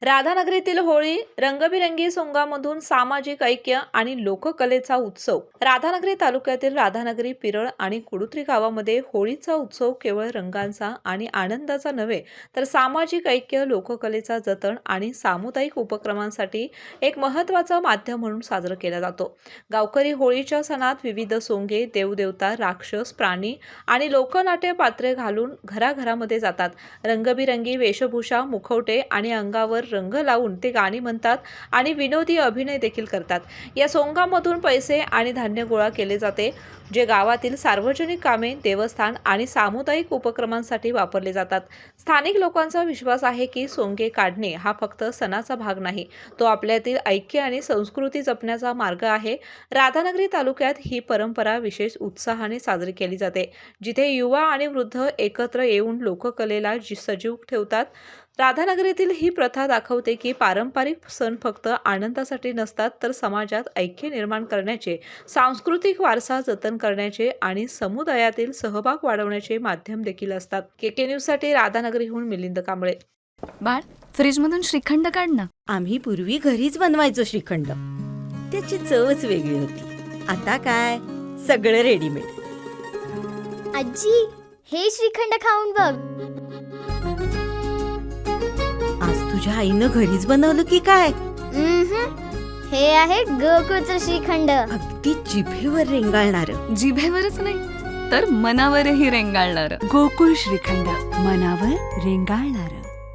राधानगरीतील होळी रंगबिरंगी सोंगामधून सामाजिक ऐक्य आणि लोककलेचा उत्सव. राधानगरी तालुक्यातील राधानगरी, पिरळ आणि कुडुत्री गावामध्ये होळीचा उत्सव केवळ रंगांचा आणि आनंदाचा नव्हे, तर सामाजिक ऐक्य, लोककलेचा जतन आणि सामुदायिक उपक्रमांसाठी एक महत्त्वाचं माध्यम म्हणून साजरा केला जातो. गावकरी होळीच्या सणात विविध सोंगे, देवदेवता, राक्षस, प्राणी आणि लोकनाट्य पात्रे घालून घराघरामध्ये जातात. रंगबिरंगी वेशभूषा, मुखवटे आणि अंगावर रंग लावून ते गाणी म्हणतात आणि विनोदी अभिनय देखील करतात. या सोंगामधून पैसे आणि धान्य गोळा केले जाते, जे गावातील सार्वजनिक कामे, देवस्थान आणि सामुदायिक उपक्रमांसाठी वापरले जातात. स्थानिक लोकांचा विश्वास आहे की सोंगे काढणे हा फक्त सणाचा भाग नाही, तो आपल्यातील ऐक्य आणि संस्कृती जपण्याचा मार्ग आहे. राधानगरी तालुक्यात ही परंपरा विशेष उत्साहाने साजरी केली जाते, जिथे युवा आणि वृद्ध एकत्र येऊन लोककलेला सजीव ठेवतात. राधानगरीतील ही प्रथा दाखवते की पारंपरिक सण फक्त आनंदासाठी नसतात, तर समाजात ऐक्य निर्माण करण्याचे, सांस्कृतिक वारसा जतन करण्याचे आणि समुदायातील सहभाग वाढवण्याचे माध्यम देखील असतात. केके न्यूजसाठी राधानगरीहून मिलिंद कांबळे. बाळ, फ्रीजमधून श्रीखंड काढ ना. आम्ही पूर्वी घरीच बनवायचो श्रीखंड. त्याची चवच वेगळी होती. आता काय सगळं रेडीमेड. आजी, हे श्रीखंड खाऊन बघ. आज तुझ्या आईनं घरीच बनवलं की काय? हे आहे गोकुळचं श्रीखंड. अगदी जिभेवर रेंगाळणार. जिभेवरच नाही तर मनावरही रेंगाळणार. गोकुळ श्रीखंड, मनावर रेंगाळणार.